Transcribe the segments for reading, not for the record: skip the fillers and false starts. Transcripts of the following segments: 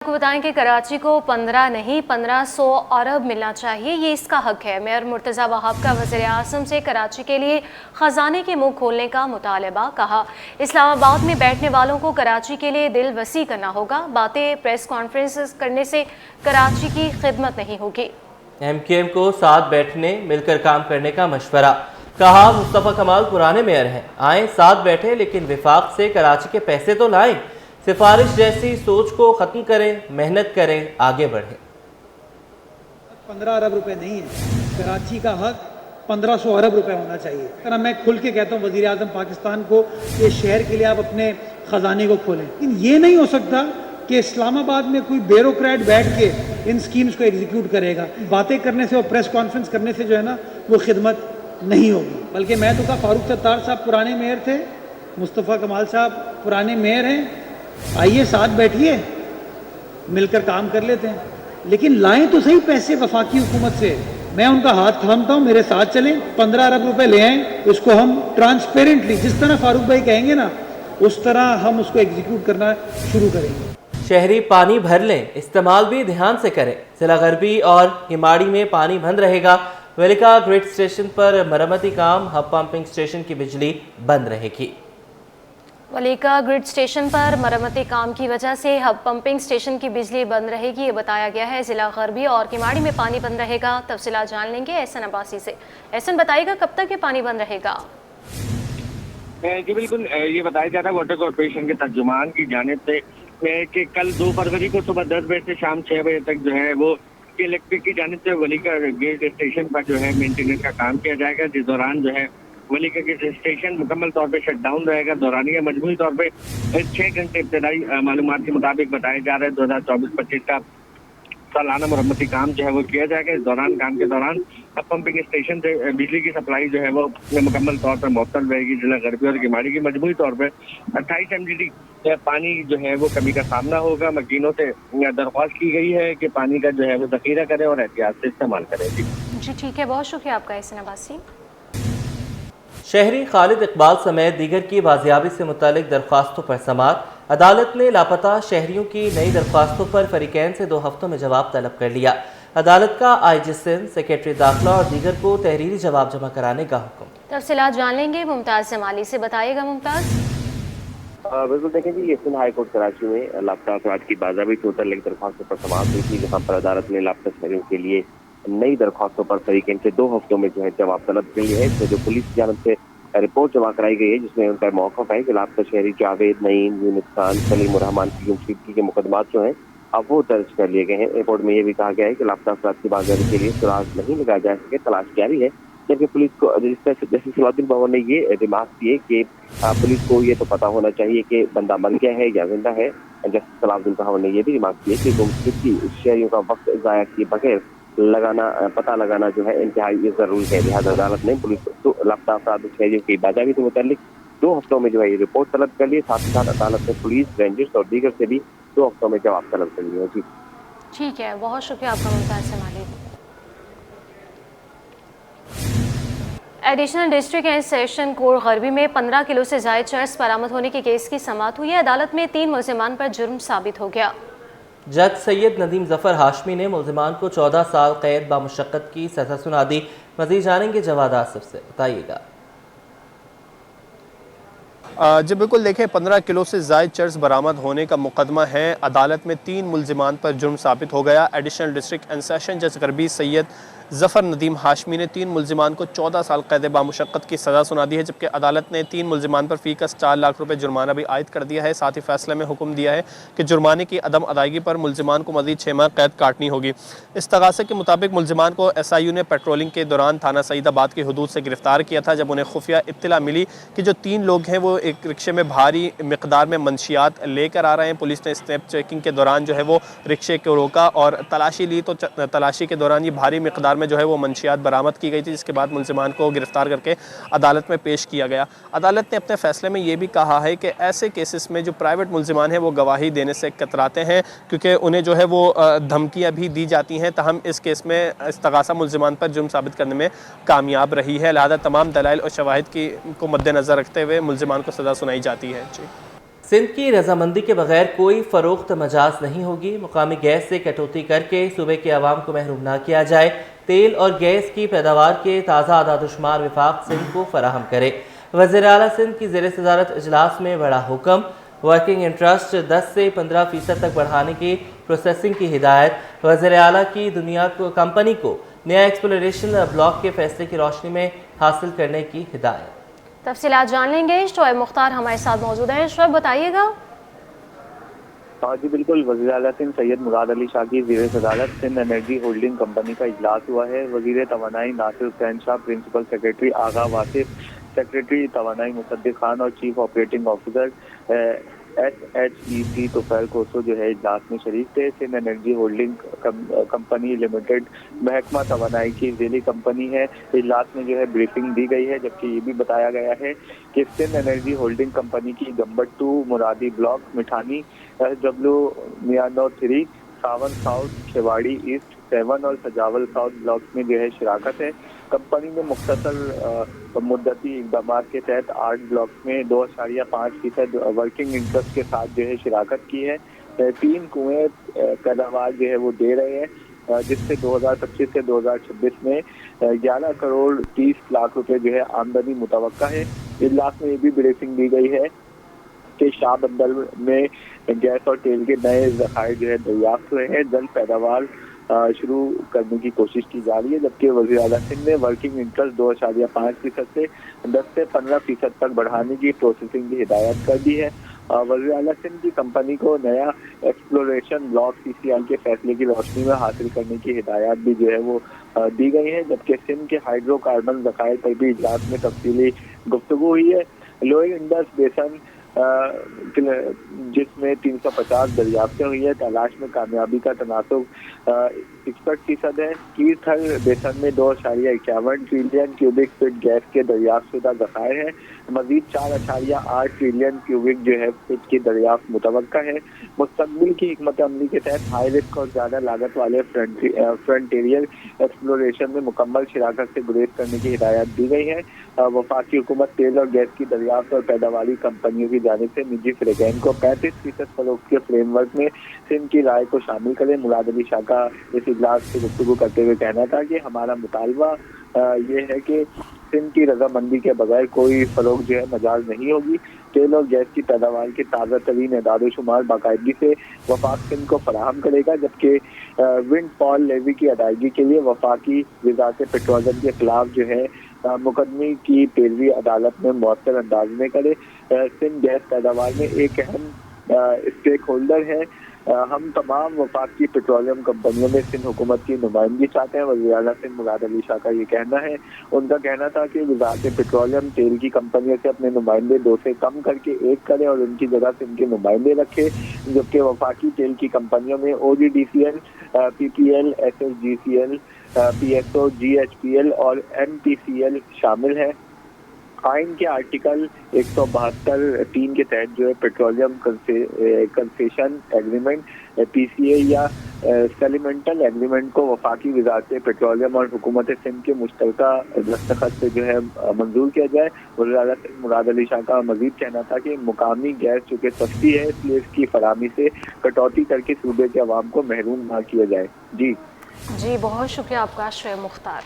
आपको बताएं कि कराची को 15 नहीं 1500 अरब मिलना चाहिए, ये इसका हक है। मेयर मुर्तज़ा वहाब का वज़ीर आज़म से कराची के लिए ख़जाने के मुंह खोलने का मुतालबा। कहा इस्लामाबाद में बैठने वालों को कराची के लिए दिल वसी करना होगा। बातें प्रेस कॉन्फ्रेंस करने से कराची की खिदमत नहीं होगी। MQM को साथ बैठने मिलकर काम करने का मशवरा। कहा मुस्तफ़ा कमाल पुराने मेयर हैं, आए साथ बैठे लेकिन विफाक से कराची के पैसे तो लाएं। सिफारिश जैसी सोच को खत्म करें, मेहनत करें, आगे बढ़ें। 15 अरब रुपए नहीं है, कराची का हक 1500 अरब रुपए होना चाहिए। अगर मैं खुल के कहता हूँ वज़ीर आज़म पाकिस्तान को, ये शहर के लिए आप अपने खजाने को खोलें, लेकिन ये नहीं हो सकता कि इस्लामाबाद में कोई ब्यूरोक्रेट बैठ के इन स्कीम्स को एग्जीक्यूट करेगा। बातें करने से और प्रेस कॉन्फ्रेंस करने से जो है ना वो खिदमत नहीं होगी। बल्कि मैं तो कहा फारूक सत्तार साहब पुराने मेयर थे, मुस्तफ़ा कमाल साहब पुराने मेयर हैं, आइए साथ बैठिए, मिलकर काम कर लेते हैं, लेकिन लाएं तो सही पैसे वफाकी हुकूमत से। मैं उनका हाथ थामता हूं, मेरे साथ चलें, 15 अरब रुपए ले आएं, उसको हम ट्रांसपेरेंटली जिस तरह फारूक भाई कहेंगे ना उस तरह हम उसको एग्जीक्यूट करना शुरू करेंगे। शहरी पानी भर लें, इस्तेमाल भी ध्यान से करें। जिला गरबी और हिमाड़ी में पानी बंद रहेगा। वेलिका ग्रिड स्टेशन पर मरम्मती काम, हब पंपिंग स्टेशन की बिजली बंद रहेगी। वलीका ग्रिड स्टेशन पर मरम्मती काम की वजह से हब पंपिंग स्टेशन की बिजली बंद रहेगी, ये बताया गया है। जिला गरबी और किमाड़ी में पानी बंद रहेगा। तफसीलात जान लेंगे एहसन अब्बासी से। एहसन बताइएगा कब तक ये पानी बंद रहेगा? जी बिल्कुल, ये बताया जा रहा है वाटर कॉर्पोरेशन के तर्जुमान की जानिब से कि कल 2 फरवरी को सुबह 10 बजे से शाम 6 बजे तक जो है वो इलेक्ट्रिक की जानिब से वलीका ग्रिड स्टेशन पर जो है मेंटेनेंस का काम किया जाएगा, जिस दौरान जो है वलीका ग्रिड स्टेशन मुकम्मल तौर पे शट डाउन रहेगा। दौरानिया मजमूई तौर पे 6 घंटे इब्तदाई मालूमात के मुताबिक बताया जा रहा है 2024-25 का सालाना मरम्मती काम जो है वो किया जाएगा। इस दौरान काम के दौरान पंपिंग स्टेशन से बिजली की सप्लाई जो है वो मुकम्मल तौर पर मुअत्तल रहेगी। जिला गरबी और किमाड़ी की मजमूई तौर पर 28 MGD पानी जो है वो कमी का सामना होगा। मकीनों से दरख्वास्त की गई है कि पानी का जो है वो जखीरा करें और एहतियात से इस्तेमाल करें। जी ठीक है, बहुत शुक्रिया आपका एहसन अब्बासी। शहरी खालिद इकबाल समेत दीगर की बाजियाबी से मुतालिक दरख्वास्तों पर समाअत। अदालत ने लापता शहरियों की नई दरख्वास्तों पर फरीकैन से 2 हफ्तों में जवाब तलब कर लिया। अदालत का IG सिंध, सेक्रेटरी दाखिला और दीगर को तहरीरी जवाब जमा कराने का हुक्म। तफसीलात जान लेंगे मुमताज़ जमाली से। बताइएगा मुमताज़। बिल्कुल, देखें जी, ये सिंध हाई कोर्ट कराची में लापता अफराद की बाज़ाबी मुतल्लिक़ दरख्वास्तों पर समाअत हुई थी, जहाँ पर अदालत ने लापता शहरियों के लिए नई दरख्वास्तों पर फरीकैन से 2 हफ्तों में जो है जवाब तलब कर लिया है। इसमें जो पुलिस की जानब से रिपोर्ट जमा कराई गई है, जिसमें उनका मौक़िफ़ है कि लापता शहरी जावेद, नईम, यूनुस खान, सलीम उर रहमान की गुमशुदगी के मुकदमात जो हैं अब वो दर्ज कर लिए गए हैं। रिपोर्ट में ये भी कहा गया है कि लापता अफराद की बाज़ाबी के लिए सुराग नहीं लगाया जा सके, तलाश जारी है। जबकि पुलिस को जस्टिस सलाउद्दीन भवन ने ये रिमार्क दिए कि पुलिस को ये तो पता होना चाहिए कि बंदा मर गया है या जिंदा है। जस्टिस सलाउद्दीन भवन ने ये भी रिमार्क दिए कि गुमशुदगी शहरियों का वक्त ज़ाया किए बगैर पता लगाना जो है इंतहाई जरूरी है। लिहाजा अदालत ने पुलिस को लापता अफराद शहरियों की बाज़ाबी से मुताल्लिक 2 हफ्तों में जो है ये रिपोर्ट तलब कर ली। साथ ही साथ अदालत ने पुलिस, रेंजर्स और दीगर से भी 2 हफ्तों में जवाब तलब कर लिया। जी ठीक है, बहुत शुक्रिया आपका Mumtaz Jamali. Additional district and session court garbi में 15 किलो से ज़ायद चर्स बरामद होने के केस की समाअत हुई है। अदालत में 3 मुल्ज़िमान पर जुर्म साबित हो गया। जज सैयद नदीम जफर हाशमी ने मुल्ज़िमान को 14 साल कैद बामुशक्कत की सज़ा सुना दी। मज़ीद जानेंगे जवाद आसिफ से। बताइएगा। जी बिल्कुल, देखें 15 किलो से ज़ायद चर्स बरामद होने का मुकदमा है। अदालत में 3 मुल्ज़िमान पर जुर्म साबित हो गया। एडिशनल डिस्ट्रिक्ट एंड सेशन जज गरबी सैयद जफ़र नदीम हाशमी ने 3 मुल्ज़िमान को 14 साल कैद बामुशक्कत की सज़ा सुना दी है, जबकि अदालत ने 3 मुल्ज़िमान पर फ़ीकस 4 लाख रुपये जुर्माना भी आयद कर दिया है। साथ ही फैसले में हुक्म दिया है कि जुर्माने की अदम अदायगी पर मुल्ज़िमान को मज़ीद 6 माह कैद काटनी होगी। इस्तगासे के मुताबिक मुल्ज़िमान को SIU ने पेट्रोलिंग के दौरान थाना सईदाबाद की हदूद से गिरफ्तार किया था, जब उन्हें खुफिया इत्तला मिली कि जो 3 लोग हैं वो एक रिक्शे में भारी मिकदार में मंशियात लेकर आ रहे हैं। पुलिस ने स्नैप चेकिंग के दौरान जो है वो रिक्शे को रोका और तलाशी ली, तो तलाशी के दौरान ये भारी मिकदार में जो है वो मंशियात बरामद की गई थी, जिसके बाद मुल्ज़िमान को गिरफ्तार करके अदालत में पेश किया गया। अदालत ने अपने फैसले में ये भी कहा है कि ऐसे केसेस में जो प्राइवेट मुल्ज़िमान हैं वो गवाही देने से कतराते हैं, क्योंकि उन्हें जो है वो धमकियाँ भी दी जाती हैं। तहम इस केस में इस्तगासा मुल्ज़िमान पर जुर्म साबित करने में कामयाब रही है। लिहाजा तमाम दलाइल और शवाहिद को मद्देनज़र रखते हुए मुल्ज़िमान को सज़ा सुनाई जाती है। जी सिंध की रजामंदी के बगैर कोई फ़रोख्त मजाज नहीं होगी। मुकामी गैस से कटौती करके सूबे के अवाम को महरूम ना किया जाए। तेल और गैस की पैदावार के ताज़ा आदादुशुमार विफाक सिंध को फराहम करे। वज़ीर आला सिंध की ज़ेर सदारत इजलास में बड़ा हुक्म। वर्किंग इंटरेस्ट 10 से 15% तक बढ़ाने की प्रोसेसिंग की हिदायत। वज़ीर आला की दुनिया को कंपनी को नया एक्सप्लोरेशन ब्लॉक के फैसले की रोशनी में हासिल करने की हिदायत। तफसीलात जान लेंगे। शोएब मुख्तार हमारे साथ मौजूद हैं। शोएब बताइएगा। जी बिल्कुल, वज़ीर आला सिंध सैयद मुराद अली शाह की ज़ेर सदारत सिंध एनर्जी होल्डिंग कंपनी का इजलास हुआ है। वज़ीर तवानाई Nasir Hussain Shah, principal secretary Agha Wasif, secretary तवानाई मुसद्दिक खान और chief operating officer SHEC Tufail कोसो जो है इजलास में शरीक थे। Sindh Energy Holding Company Limited महकमा तवानाई की ज़ेली कंपनी है। इजलास में जो है ब्रीफिंग दी गई है, जबकि ये भी बताया गया है कि सिंध एनर्जी होल्डिंग कंपनी की गंबट 2 मुरादी ब्लॉक, मिठानी SW मियानो 3, सावन साउथ, खेवाड़ी ईस्ट 7 और सजावल साउथ ब्लॉक में जो है शिराकत है। कंपनी ने मुख्तसर मुद्दती इकदाम के तहत 8 ब्लॉक में 2.5% वर्किंग इंटरेस्ट के साथ जो है शिराकत की है। 3 कुएं पैदावार जो है वो दे रहे हैं, जिससे 2025 से 2026 में 11 करोड़ 30 लाख रुपए जो है आमदनी मुतवक्का है। इजलास में ये भी ब्रीफिंग दी गई है कि शाह बंदर में गैस और तेल के नए ज़खायर जो है दरियाफ्त हुए हैं। जल्द पैदावार शुरू करने की कोशिश की जा रही है, जबकि वज़ीर आला सिंध ने वर्किंग इंटरेस्ट 2.5% से 10 से 15% तक बढ़ाने की प्रोसेसिंग की हिदायत कर दी है। वज़ीर आला सिंध की कंपनी को नया एक्सप्लोरेशन ब्लॉक CCI के फैसले की रोशनी में हासिल करने की हिदायत भी जो है वो दी गई है, जबकि सिंध के हाइड्रोकार्बन ज़खायर पर भी इजलास में तफसीली गुफ्तगू हुई है। लोअर इंडस बेसन जिसमें 350 दरियाफ्तें हुई है, तलाश में कामयाबी का तनासुब 61% है। कीरथल बेसन में 2.51 ट्रिलियन क्यूबिक फीट गैस के दरियाफ्त शुदा ज़खायर है। मजीद 4.8 ट्रिलियन क्यूबिक जो है फीट की दरियाफ्त मुतवक्का है। मुस्तकबिल की हिकमत अमली के तहत हाई रिस्क और ज़्यादा लागत वाले फ्रंटियर एक्सप्लोरेशन में मुकम्मल शिराकत से गुरेज करने की हिदायत दी गई है। वफाकी हुकूमत तेल और गैस की दरियाफ्त और पैदावारी कंपनियों की जानिब से निजी फरीकैन को 35% फरोख्त के फ्रेमवर्क में सिंध की राय को शामिल करें। मुराद अली शाह का इस इजलास से गुफ्तगू करते हुए कहना था कि हमारा मुतालबा ये है कि सिंध की रजामंदी के बगैर कोई फरोख्त जो है मजाज नहीं होगी। तेल और गैस की पैदावार के ताज़ा तरीन एदाद-ओ-शुमार बाकायदगी से वफाक सिंध को फराहम करेगा, जबकि विंड फॉल लेवी की अदायगी के लिए वफाकी वज़ारत पेट्रोलियम के खिलाफ जो है मुकदमे की पैरवी अदालत में मौसर अंदाज में करे। सिंध गैस पैदावार में एक अहम स्टेक होल्डर है। हम तमाम वफाकी पेट्रोलियम कंपनियों में सिंध हुकूमत की नुमाइंदगी चाहते हैं। वज़ीर आला सिंध मुराद अली शाह का ये कहना है। उनका कहना था कि वज़ारत पेट्रोलियम तेल की कंपनियों से अपने नुमाइंदे 2 से कम करके 1 करे और उनकी जगह सिंध के नुमाइंदे रखे, जबकि वफाकी तेल की कंपनियों में OGDCL, PPL, SSGCL, PSO, GHPL और MPCL शामिल है। आइन के आर्टिकल 172(3) के तहत जो है पेट्रोलियम कंसेशन एग्रीमेंट PCA या सेलिमेंटल एग्रीमेंट को वफाकी वज़ारत पेट्रोलियम और हुकूमत सिंध के मुश्तरका दस्तखत से जो है मंजूर किया जाए। वज़ीर आला सिंध मुराद अली शाह का मजीद कहना था कि मुकामी गैस चूँकि सस्ती है, इसलिए इसकी फराहमी से कटौती करके सूबे के अवाम को महरूम ना किया जाए। जी बहुत शुक्रिया आपका शोएब मुख्तार।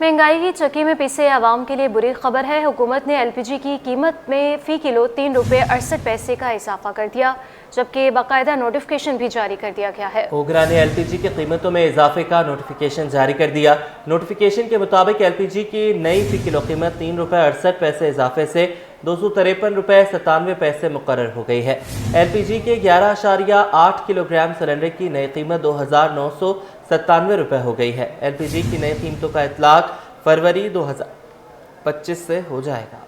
महंगाई की चक्की में पिसे आवाम के लिए बुरी खबर है। हुकूमत ने LPG की कीमत में फ़ी किलो 3 रुपये 68 पैसे का इजाफा कर दिया, जबकि बाकायदा नोटिफिकेशन भी जारी कर दिया गया है। ओगरा ने LPG की कीमतों में इजाफे का नोटिफिकेशन जारी कर दिया। नोटिफिकेशन के मुताबिक LPG की नई फ़ी किलो कीमत 3 रुपये 68 पैसे इजाफे से 253 रुपये 97 पैसे मुकर्रर हो गई है। LPG के 11.8 किलोग्राम सिलेंडर की नई कीमत 2,997 रुपये हो गई है। LPG की नई कीमतों का इतलाक फरवरी 2025 से हो जाएगा।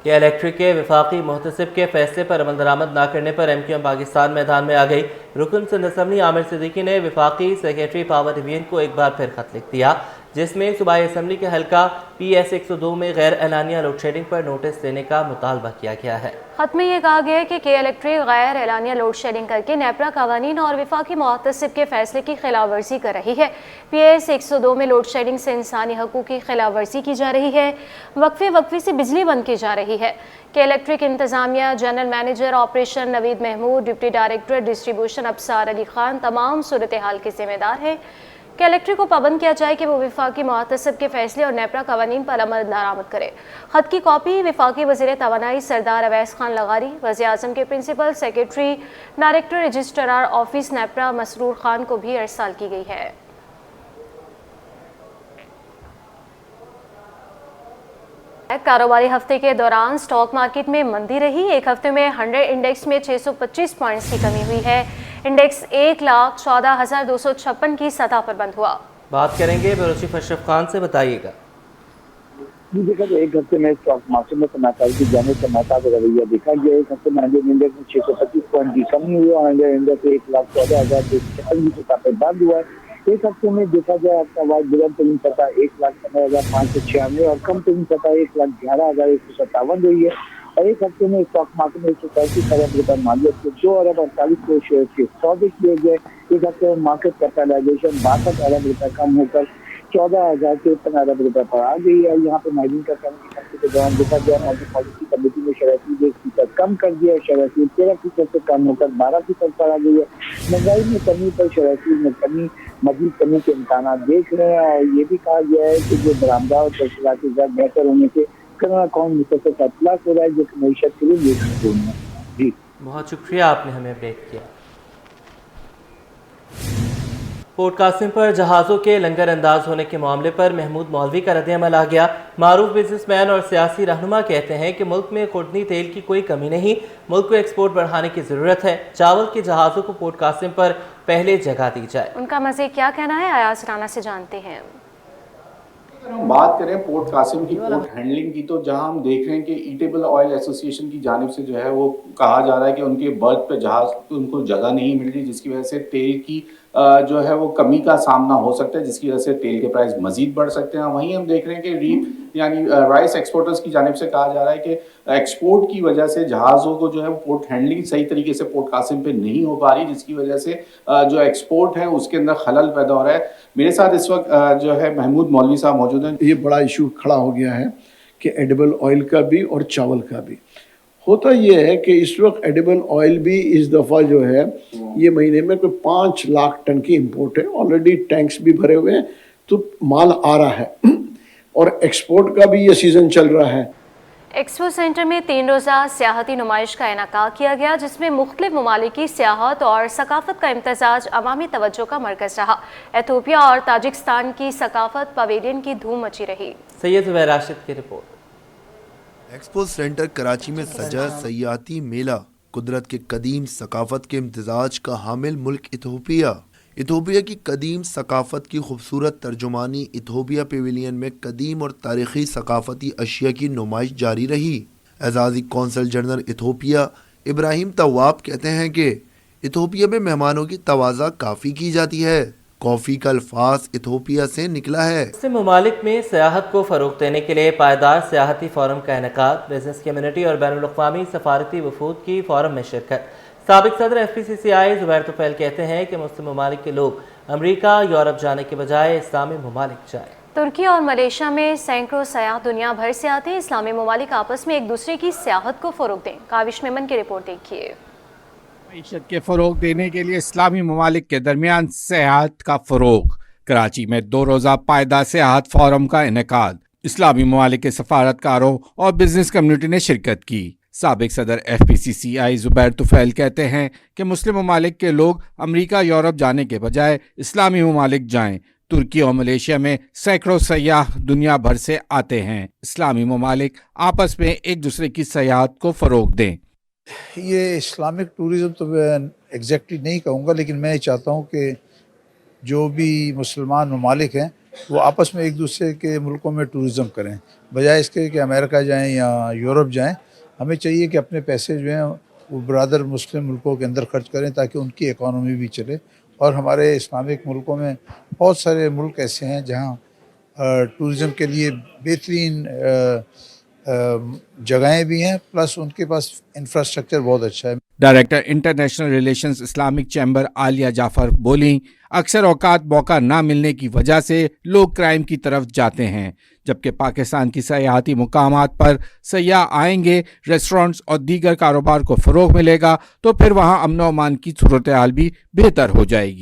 कि इलेक्ट्रिक के वफाकी मुहतसिब के फैसले पर अमल दरामद न करने पर MQM पाकिस्तान मैदान में आ गई। रुकन सिंध असम्बली आमिर सिद्दीकी ने वफाकी सेक्रेटरी पावर डिवीजन को एक बार फिर खत लिख दिया। जिसमें सूबाई असम्बली के हल्का PS 102 में गैर एलानिया लोड शेडिंग पर नोटिस देने का मुतालबा किया गया है। खत में ये कहा गया है कि इलेक्ट्रिक गैर एलानिया लोड शेडिंग करके नेपरा कवानीन और विफाकी मुहतसिब के फैसले की खिलाफ वर्जी कर रही है। PS 102 में लोड शेडिंग से इंसानी हकूक़ की खिलाफ वर्जी की जा रही है। वक्फे से बिजली बंद की जा रही है। इलेक्ट्रिक इंतजामिया, general manager operation Naveed Mahmood, deputy director distribution Afsar Ali Khan तमाम सूरत हाल के जिम्मेदार हैं। इलेक्ट्रिक को पाबंद किया जाए कि वो विफाकी मुहतसिब के फैसले और नेपरा कवानीन पर अमल दरामद करे। खत की कॉपी विफाकी वज़ीर तवानाई सरदार अवैस खान लगारी, वज़ीर आज़म के principal secretary director registrar office NEPRA Masroor Khan को भी अरसाल की गई है। कारोबारी हफ्ते के दौरान स्टॉक मार्केट में मंदी रही। एक हफ्ते में 100 इंडेक्स में 625 पॉइंट्स की कमी हुई है। इंडेक्स 1,14,256 की सतह पर बंद हुआ। बात करेंगे बलोचिफ अशरफ खान से, बताइएगा। देखा तो एक हफ्ते में स्टॉक मार्केट में तनाकाई की जाने का नाकाब रवैया देखा गया। एक हफ्ते में 100 इंडेक्स में 625 पॉइंट की कमी हुई और 100 इंडेक्स 1,14,256 की सतह पर बंद हुआ है। एक हफ्ते में देखा जाए आपका वाइट बुलंद तरीन सतह 1,15,596 और कम तरीन सतह 1,11,157 रही है। और एक हफ्ते में स्टॉक मार्केट में 135 अरब रुपए मालियत के 2 अरब 48 करोड़ शेयर के सौदे किए गए। एक हफ्ते में मार्केट कैपिटलाइजेशन 62 अरब रुपए कम होकर 14,053 अरब रुपए पर आ गई है। यहाँ पे माइनिंग का कम हफ्ते के दौरान देखा गया मॉनिटरी पॉलिसी कमेटी ने शराफी 1% कम कर दिया। शराफी 13% से कम होकर 12% पर आ गई है। महंगाई में कमी पर शराफी में कमी मजीद कमी के इम्कान देख रहे हैं और ये भी कहा गया है कि जो बरामदा और तफसीलाती दर बेहतर होने से करना कौन मुस्तफा का इतलाक हो रहा है जो मईशत के लिए ये सुकून है। जी बहुत शुक्रिया, आपने हमें अपडेट किया। पोर्ट कासिम पर जहाज़ों के लंगर अंदाज होने के मामले पर महमूद मौलवी का रद्द-ए-अमल आ गया। मारूफ बिजनेसमैन और सियासी रहनुमा कहते हैं कि मुल्क में खुर्दनी तेल की कोई कमी नहीं, मुल्क को एक्सपोर्ट बढ़ाने की ज़रूरत है। चावल के जहाज़ों को पोर्ट कासिम पर पहले जगह दी जाए। उनका मज़ीद क्या कहना है, अयाज राना से जानते हैं। अगर हम बात करें पोर्ट कासिम की पोर्ट हैंडलिंग की, तो जहां हम देख रहे हैं कि ईटेबल ऑयल एसोसिएशन की जानिब से जो है वो कहा जा रहा है कि उनके बर्थ पे जहाज उनको जगह नहीं मिल रही, जिसकी वजह से तेल की जो है वो कमी का सामना हो सकता है, जिसकी वजह से तेल के प्राइस मजीद बढ़ सकते हैं। वहीं हम देख रहे हैं कि रीप यानी राइस एक्सपोर्टर्स की जानिब से कहा जा रहा है कि एक्सपोर्ट की वजह से जहाज़ों को जो है पोर्ट हैंडलिंग सही तरीके से पोर्ट कासिम पे नहीं हो पा रही, जिसकी वजह से जो एक्सपोर्ट है उसके अंदर खलल पैदा हो रहा है। मेरे साथ इस वक्त जो है महमूद मौलवी साहब मौजूद हैं। ये बड़ा इशू खड़ा हो गया है कि एडिबल ऑयल का भी और चावल का भी। होता ये है कि इस वक्त एडिबल ऑयल भी इस दफ़ा जो है ये महीने में कोई 5 लाख टन की इंपोर्ट है। ऑलरेडी टैंक्स भी भरे हुए हैं तो माल आ रहा है और एक्सपोर्ट का भी ये सीज़न चल रहा है। एक्सपो सेंटर में 3 रोज़ा सियाहती नुमाइश का इनेकाद किया गया, जिसमें मुख्तलिफ ममालिक की सियाहत और सकाफत का इम्तजाज अवामी तवज्जो का मरकज़ रहा। एथोपिया और ताजिकिस्तान की सकाफत पवेलियन की धूम मची रही। सैयद जुबैर राशिद की रिपोर्ट। एक्सपो सेंटर कराची में सजा सयाती मेला कुदरत के कदीम सकाफत के इम्तजाज का हामिल मुल्क इथोपिया। इथोपिया की कदीम सकाफत की खूबसूरत तर्जुमानी इथोपिया पेविलियन में कदीम और तारीख़ी सकाफती अशिया की नुमाइश जारी रही। एजाज़ी कौंसल जनरल इथोपिया इब्राहिम तवाब कहते हैं कि इथोपिया में मेहमानों की तवाज़ा काफ़ी की जाती है। कॉफ़ी का अल्फाज इथोपिया से निकला है। इससे ममालिक में सियाहत को फ़रोग़ देने के लिए पायदार सियाहती फ़ोरम का इनेकाद, बिजनेस कम्यूनिटी और बैनुल-अक़वामी सफारती वफूद की फ़ोरम में शिरकत। साबिक सदर FPCCI ज़ुबैर तुफ़ैल कहते हैं कि मुस्लिम ममालिक के लोग अमरीका यूरोप जाने के बजाय इस्लामी ममालिक जाए। तुर्की और मलेशिया में सैकड़ों सयाह दुनिया भर से आते हैं। इस्लामी ममालिक आपस में एक दूसरे की सियाहत को फ़रोग़ दें। काविश मेमन की रिपोर्ट देखिए। मईशत के फ़रोग़ देने के लिए इस्लामी ममालिक के दरमियान सियाहत का फ़रोग़। कराची में 2 रोज़ा पायदार सियाहत फ़ोरम का इनेकाद। इस्लामी ममालिक के सफारतकारों और बिजनेस कम्यूनिटी ने शिरकत की। साबिक सदर FPCCI ज़ुबैर तुफ़ैल कहते हैं कि मुस्लिम ममालिक के लोग अमरीका यूरोप जाने के बजाय इस्लामी ममालिक जाएं। तुर्की और मलेशिया में सैकड़ों सयाह दुनिया भर से आते हैं। इस्लामी ममालिक आपस में एक दूसरे की सयाहत को फ़रोग़ दें। ये इस्लामिक टूरिज़म तो मैं एग्जैक्टली नहीं कहूँगा, लेकिन मैं चाहता हूँ कि जो भी मुसलमान ममालिक हैं वो आपस में एक दूसरे के मुल्कों में टूरिज़म करें, बजाय इसके कि अमेरिका जाएं या यूरोप जाएं। हमें चाहिए कि अपने पैसे जो हैं वो ब्रादर मुस्लिम मुल्कों के अंदर खर्च करें ताकि उनकी इकॉनमी भी चले। और हमारे इस्लामिक मुल्कों में बहुत सारे मुल्क ऐसे हैं जहाँ टूरिज़म के लिए बेहतरीन जगहें भी हैं, प्लस उनके पास इंफ्रास्ट्रक्चर बहुत अच्छा है। Director international relations Islamic chamber Aliya Jafar बोली, अक्सर औकात मौका ना मिलने की वजह से लोग क्राइम की तरफ जाते हैं, जबकि पाकिस्तान की सयाहती मुकामात पर सयाह आएंगे, रेस्टोरेंट्स और दीगर कारोबार को फ़रोग़ मिलेगा तो फिर वहाँ अमन व अमान की सूरत हाल भी बेहतर हो जाएगी।